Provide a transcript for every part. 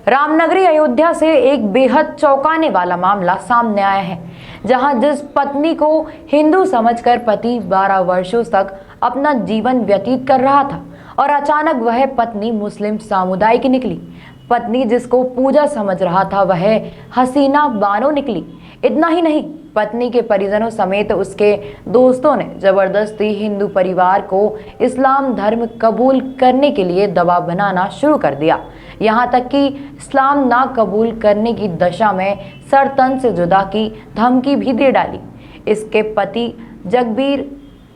रामनगरी अयोध्या से एक बेहद चौंकाने वाला मामला सामने आया है, जहां जिस पत्नी को हिंदू समझकर पति 12 वर्षों तक अपना जीवन व्यतीत कर रहा था और अचानक वह पत्नी मुस्लिम समुदाय की निकली। पत्नी जिसको पूजा समझ रहा था वह हसीना बानो निकली। इतना ही नहीं, पत्नी के परिजनों समेत उसके दोस्तों ने जबरदस्ती हिंदू परिवार को इस्लाम धर्म कबूल करने के लिए दबाव बनाना शुरू कर दिया। यहाँ तक कि इस्लाम ना कबूल करने की दशा में सर तन से जुदा की धमकी भी दे डाली। इसके पति जगबीर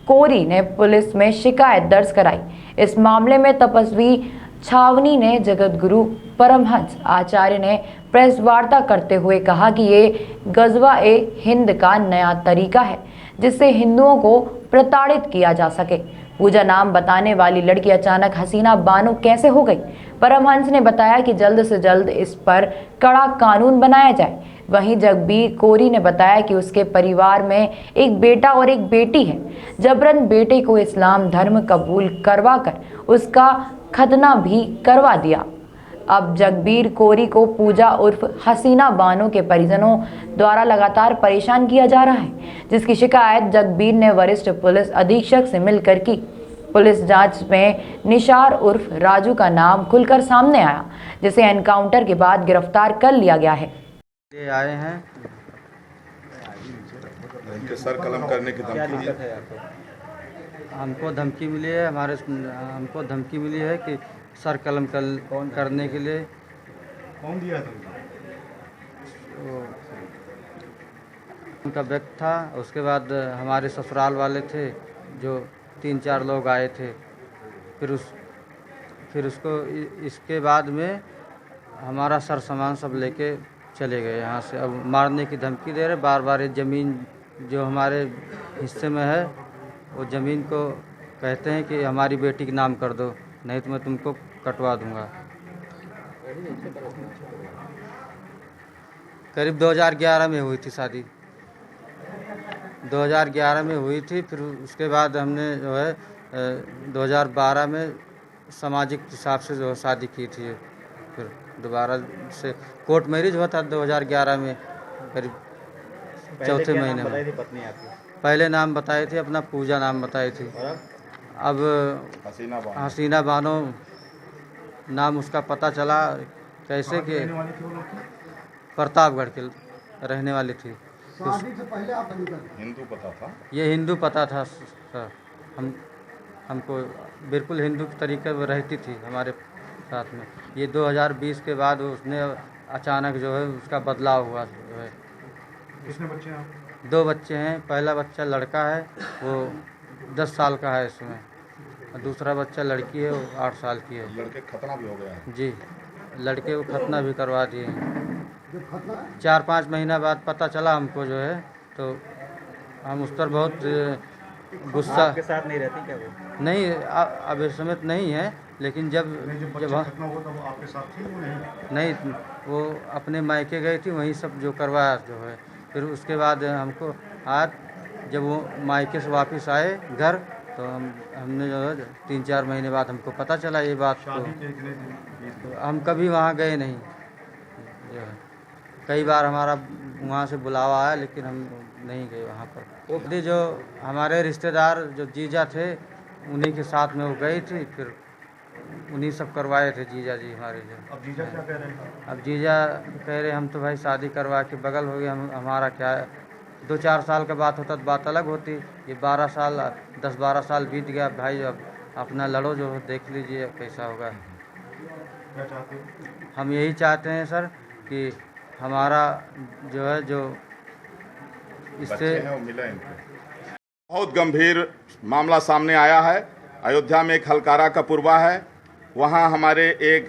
कोरी ने पुलिस में शिकायत दर्ज कराई। इस मामले में तपस्वी छावनी ने जगतगुरु परमहंस आचार्य ने प्रेस वार्ता करते हुए कहा कि ये गजवा ए हिंद का नया तरीका है जिससे हिंदुओं को प्रताड़ित किया जा सके। पूजा नाम बताने वाली लड़की अचानक हसीना बानो कैसे हो गई? परमहंस ने बताया कि जल्द से जल्द इस पर कड़ा कानून बनाया जाए। वहीं जगबीर कोरी ने बताया कि उसके परिवार में एक बेटा और एक बेटी है। जबरन बेटे को इस्लाम धर्म कबूल करवाकर उसका खतना भी करवा दिया। अब जगबीर कोरी को पूजा उर्फ हसीना बानो के परिजनों द्वारा लगातार परेशान किया जा रहा है, जिसकी शिकायत जगबीर ने वरिष्ठ पुलिस अधीक्षक से मिलकर की। पुलिस जांच में निशार उर्फ राजू का नाम खुलकर सामने आया, जिसे एनकाउंटर के बाद गिरफ्तार कर लिया गया है। ये आए हैं इनके सर कलम करने की धमकी दी है। हमको धमकी मिली है, हमको धमकी मिली है कि सर कलम करने के लिए। कौन दिया धमकी? उनका व्यक्ति था। उसके बाद हमारे ससुराल वाले थे जो 3-4 लोग आए थे। फिर उसको इसके बाद में हमारा सर सामान सब लेके चले गए यहाँ से। अब मारने की धमकी दे रहे बार बार। ये ज़मीन जो हमारे हिस्से में है वो ज़मीन को कहते हैं कि हमारी बेटी के नाम कर दो, नहीं तो मैं तुमको कटवा दूंगा। करीब 2011 में हुई थी शादी, 2011 में हुई थी। फिर उसके बाद हमने जो है 2012 में सामाजिक हिसाब से जो शादी की थी। फिर दोबारा से कोर्ट मैरिज हुआ था 2011 में, करीब चौथे महीने में। पहले नाम बताए थे अपना, पूजा नाम बताई थी। अब हसीना बानो नाम उसका पता चला कैसे कि प्रतापगढ़ के रहने वाली थी। हिंदू पता था? ये हिंदू पता था सर। हमको बिल्कुल हिंदू के तरीके में रहती थी हमारे साथ में। ये 2020 के बाद उसने अचानक जो है उसका बदलाव हुआ जो है। कितने बच्चे हैं? 2 बच्चे हैं। पहला बच्चा लड़का है, वो 10 साल का है इसमें, और दूसरा बच्चा लड़की है, वो 8 साल की है। लड़के खतना भी हो गया है? जी, लड़के को खतना भी करवा दिए हैं। 4-5 महीना बाद पता चला हमको जो है, तो हम उस पर बहुत गुस्सा। आपके साथ नहीं रहती क्या वो? नहीं, अब इस समय नहीं है, लेकिन जब खतना हुआ तब आपके साथ थी वो? नहीं, वो अपने मायके गई थी, वहीं सब जो करवाया जो है। फिर उसके बाद हमको आज जब वो मायके से वापस आए घर, तो हमने जो है 3-4 महीने बाद हमको पता चला ये बात। तो हम कभी वहाँ गए नहीं जो है। कई बार हमारा वहाँ से बुलावा आया, लेकिन हम नहीं गए वहाँ पर। जो हमारे रिश्तेदार जो जीजा थे उन्हीं के साथ में वो गई थी, फिर उन्हीं सब करवाए थे जीजा जी हमारे जो। अब जीजा क्या कह रहे हैं? अब जीजा कह रहे हम तो भाई शादी करवा के बगल हो गए, हमारा क्या है। 2-4 साल का बात होता तो बात अलग होती। ये 10-12 साल बीत गया भाई। अब अपना लड़ो जो देख लीजिए कैसा होगा। क्या चाहते हो? हम यही चाहते हैं सर कि हमारा जो है जो इससे मिला इनको। बहुत गंभीर मामला सामने आया है। अयोध्या में एक हलकारा का पुरवा है, वहाँ हमारे एक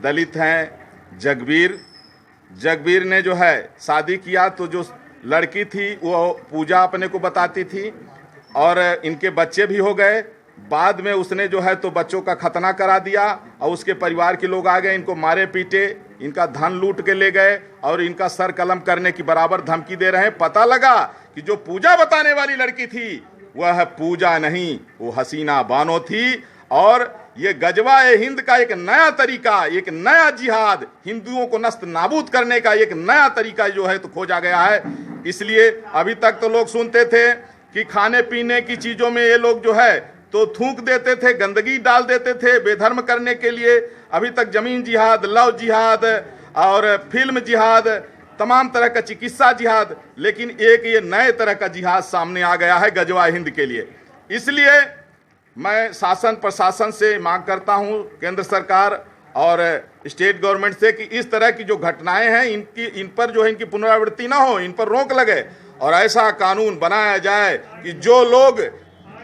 दलित हैं जगबीर ने जो है शादी किया, तो जो लड़की थी वो पूजा अपने को बताती थी और इनके बच्चे भी हो गए। बाद में उसने जो है तो बच्चों का खतना करा दिया और उसके परिवार के लोग आ गए, इनको मारे पीटे, इनका धन लूट के ले गए और इनका सर कलम करने की बराबर धमकी दे रहे हैं। पता लगा कि जो पूजा बताने वाली लड़की थी वह पूजा नहीं, वो हसीना बानो थी और ये गजवा-ए हिंद का एक नया तरीका, एक नया जिहाद, हिंदुओं को नस्त नाबूद करने का एक नया तरीका जो है तो खोजा गया है। इसलिए अभी तक तो लोग सुनते थे कि खाने पीने की चीजों में ये लोग जो है तो थूक देते थे, गंदगी डाल देते थे बेधर्म करने के लिए। अभी तक जमीन जिहाद, लव जिहाद और फिल्म जिहाद, तमाम तरह का चिकित्सा जिहाद, लेकिन एक ये नए तरह का जिहाद सामने आ गया है गजवा हिंद के लिए। इसलिए मैं शासन प्रशासन से मांग करता हूं, केंद्र सरकार और स्टेट गवर्नमेंट से, कि इस तरह की जो घटनाएं हैं इन पर जो है इनकी पुनरावृत्ति ना हो, इन पर रोक लगे और ऐसा कानून बनाया जाए कि जो लोग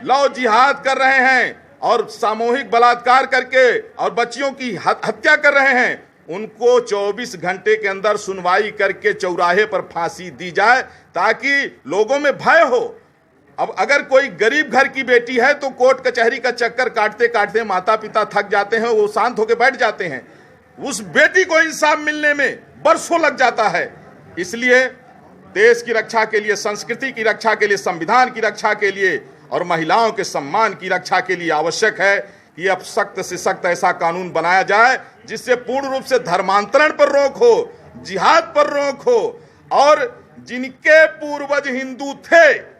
लव जिहाद कर रहे हैं और सामूहिक बलात्कार करके और बच्चियों की हत्या कर रहे हैं, उनको 24 घंटे के अंदर सुनवाई करके चौराहे पर फांसी दी जाए, ताकि लोगों में भय हो। अब अगर कोई गरीब घर की बेटी है तो कोर्ट कचहरी का चक्कर काटते काटते माता पिता थक जाते हैं, वो शांत होकर बैठ जाते हैं। उस बेटी को इंसाफ मिलने में बरसों लग जाता है। इसलिए देश की रक्षा के लिए, संस्कृति की रक्षा के लिए, संविधान की रक्षा के लिए और महिलाओं के सम्मान की रक्षा के लिए आवश्यक है कि अब सख्त से सख्त ऐसा कानून बनाया जाए जिससे पूर्ण रूप से धर्मांतरण पर रोक हो, जिहाद पर रोक हो, और जिनके पूर्वज हिंदू थे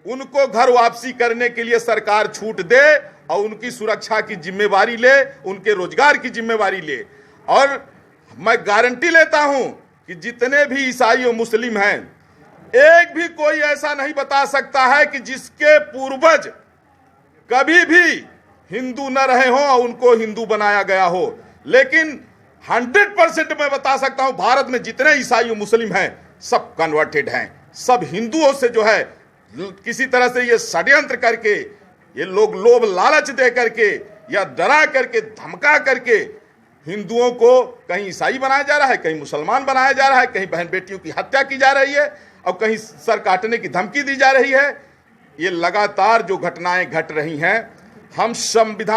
उनको घर वापसी करने के लिए सरकार छूट दे और उनकी सुरक्षा की जिम्मेवारी ले, उनके रोजगार की जिम्मेवारी ले। और मैं गारंटी लेता हूं कि जितने भी ईसाई और मुस्लिम हैं, एक भी कोई ऐसा नहीं बता सकता है कि जिसके पूर्वज कभी भी हिंदू न रहे हो और उनको हिंदू बनाया गया हो। लेकिन 100% मैं बता सकता हूं, भारत में जितने ईसाई और मुस्लिम हैं सब कन्वर्टेड हैं। सब हिंदुओं से जो है किसी तरह से ये षड्यंत्र करके, ये लोग लोभ लालच दे करके या डरा करके, धमका करके हिंदुओं को कहीं ईसाई बनाया जा रहा है, कहीं मुसलमान बनाया जा रहा है, कहीं बहन बेटियों की हत्या की जा रही है और कहीं सर काटने की धमकी दी जा रही है। ये लगातार जो घटनाएं घट रही हैं, हम संविधान